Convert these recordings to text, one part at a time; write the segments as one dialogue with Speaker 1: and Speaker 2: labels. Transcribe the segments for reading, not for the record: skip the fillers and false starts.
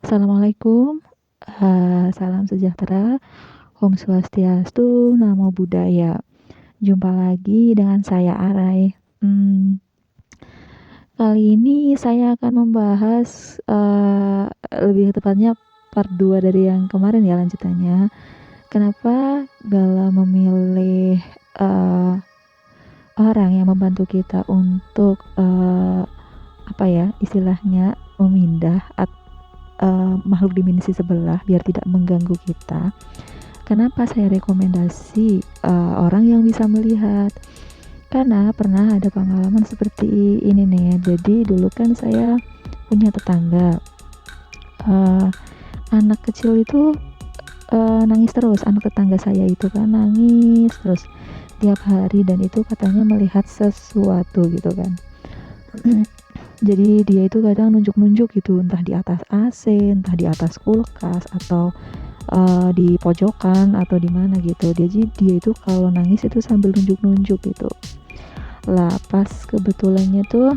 Speaker 1: Assalamualaikum, salam sejahtera, Om Swastiastu, Namo Buddhaya. Jumpa lagi dengan saya Arai. Kali ini saya akan membahas, lebih tepatnya part 2 dari yang kemarin ya lanjutannya. Kenapa dalam memilih, orang yang membantu kita untuk, apa ya, istilahnya memindah makhluk dimensi sebelah biar tidak mengganggu kita. Kenapa saya rekomendasi orang yang bisa melihat? Karena pernah ada pengalaman seperti ini nih. Jadi dulu kan saya punya tetangga, uh, anak kecil itu nangis terus. Anak tetangga saya itu kan nangis terus tiap hari dan itu katanya melihat sesuatu gitu kan. Jadi dia itu kadang nunjuk-nunjuk gitu, entah di atas AC, entah di atas kulkas atau di pojokan atau di mana gitu. Dia itu kalau nangis itu sambil nunjuk-nunjuk gitu. Lah pas kebetulannya tuh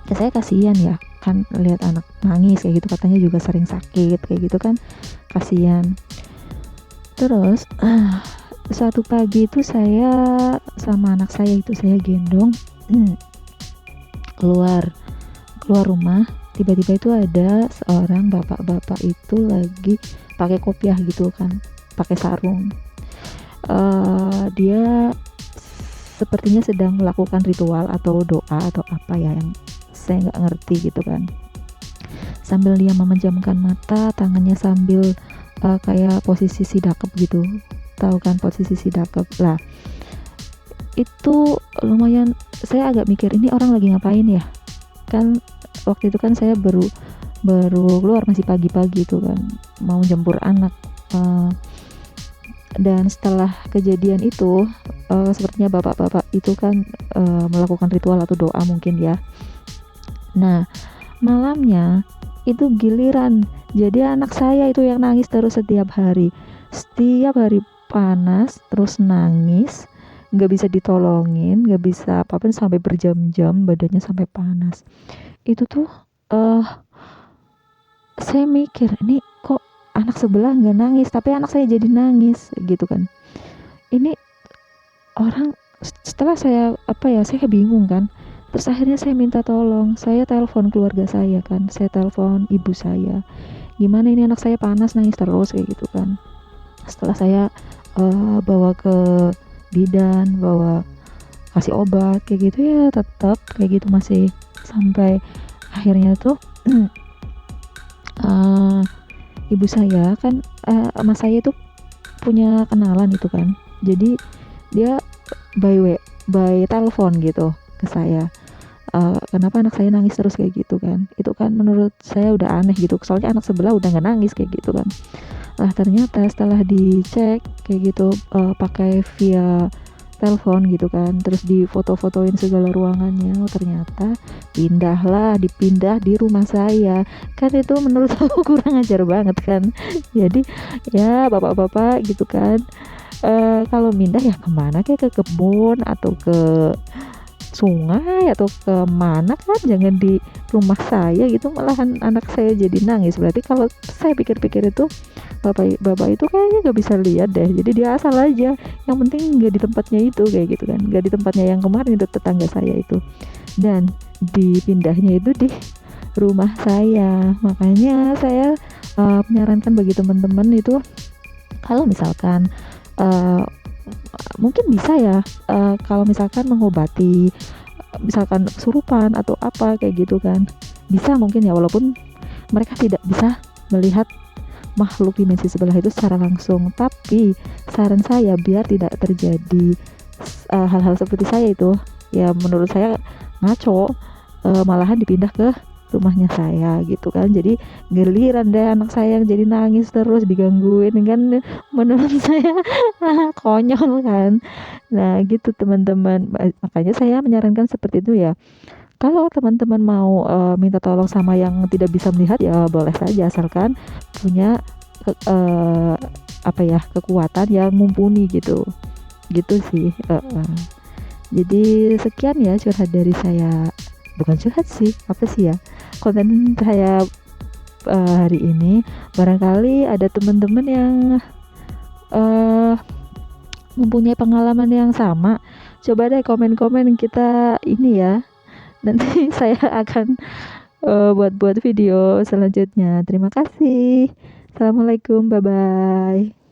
Speaker 1: ya saya kasihan ya kan lihat anak nangis kayak gitu, katanya juga sering sakit kayak gitu kan, kasihan. Terus suatu pagi itu saya sama anak saya itu saya gendong keluar keluar rumah. Tiba-tiba itu ada seorang bapak-bapak itu lagi pakai kopiah gitu kan, pakai sarung. Dia sepertinya sedang melakukan ritual atau doa atau apa ya yang saya nggak ngerti gitu kan. Sambil dia memejamkan mata, tangannya sambil kayak posisi sidakep gitu. Tahu kan posisi sidakep lah. Itu lumayan, saya agak mikir ini orang lagi ngapain ya. Kan waktu itu kan saya baru baru keluar, masih pagi-pagi itu kan, mau jemput anak. Dan setelah kejadian itu sepertinya bapak-bapak itu kan melakukan ritual atau doa mungkin ya. Nah malamnya itu giliran jadi anak saya itu yang nangis terus setiap hari panas terus nangis, nggak bisa ditolongin, nggak bisa apa-apa sampai berjam-jam badannya sampai panas. Itu tuh saya mikir ini kok anak sebelah nggak nangis tapi anak saya jadi nangis gitu kan. Ini orang, setelah saya apa ya, saya bingung kan. Terus akhirnya saya minta tolong, saya telepon keluarga saya kan, saya telepon ibu saya, gimana ini anak saya panas nangis terus kayak gitu kan. Setelah saya bawa ke bidan, bawa kasih obat kayak gitu ya tetap kayak gitu masih, sampai akhirnya tuh uh, ibu saya kan, mas saya itu punya kenalan itu kan, jadi dia by telepon gitu ke saya. Kenapa anak saya nangis terus kayak gitu kan, itu kan menurut saya udah aneh gitu, soalnya anak sebelah udah nggak nangis kayak gitu kan. Lah ternyata setelah dicek kayak gitu, pakai via telepon gitu kan, terus di foto-fotoin segala ruangannya, oh ternyata dipindah di rumah saya. Kan itu menurut aku kurang ajar banget kan. Jadi ya bapak-bapak gitu kan, kalau pindah ya kemana, kayak ke kebun atau ke sungai atau ke mana kan, jangan di rumah saya gitu, malahan anak saya jadi nangis. Berarti kalau saya pikir-pikir itu bapak bapak itu kayaknya nggak bisa lihat deh, jadi dia asal aja, yang penting nggak di tempatnya itu kayak gitu kan, nggak di tempatnya yang kemarin itu tetangga saya itu, dan dipindahnya itu di rumah saya. Makanya saya menyarankan bagi teman-teman itu kalau misalkan uh, mungkin bisa ya, kalau misalkan mengobati, misalkan kesurupan atau apa kayak gitu kan, bisa mungkin ya, walaupun mereka tidak bisa melihat makhluk dimensi sebelah itu secara langsung, tapi saran saya biar tidak terjadi hal-hal seperti saya itu, ya menurut saya ngaco, malahan dipindah ke rumahnya saya gitu kan. Jadi giliran deh anak saya yang jadi nangis terus digangguin kan, menurut saya konyol kan. Nah gitu teman-teman, makanya saya menyarankan seperti itu ya. Kalau teman-teman mau minta tolong sama yang tidak bisa melihat ya boleh saja, asalkan punya apa ya, kekuatan yang mumpuni gitu. Gitu sih. Jadi sekian ya curhat dari saya. Bukan curhat sih, apa sih ya? Konten saya hari ini. Barangkali ada teman-teman yang uh, mempunyai pengalaman yang sama. Coba deh komen-komen kita ini ya. Nanti saya akan buat-buat video selanjutnya. Terima kasih. Assalamualaikum, bye bye.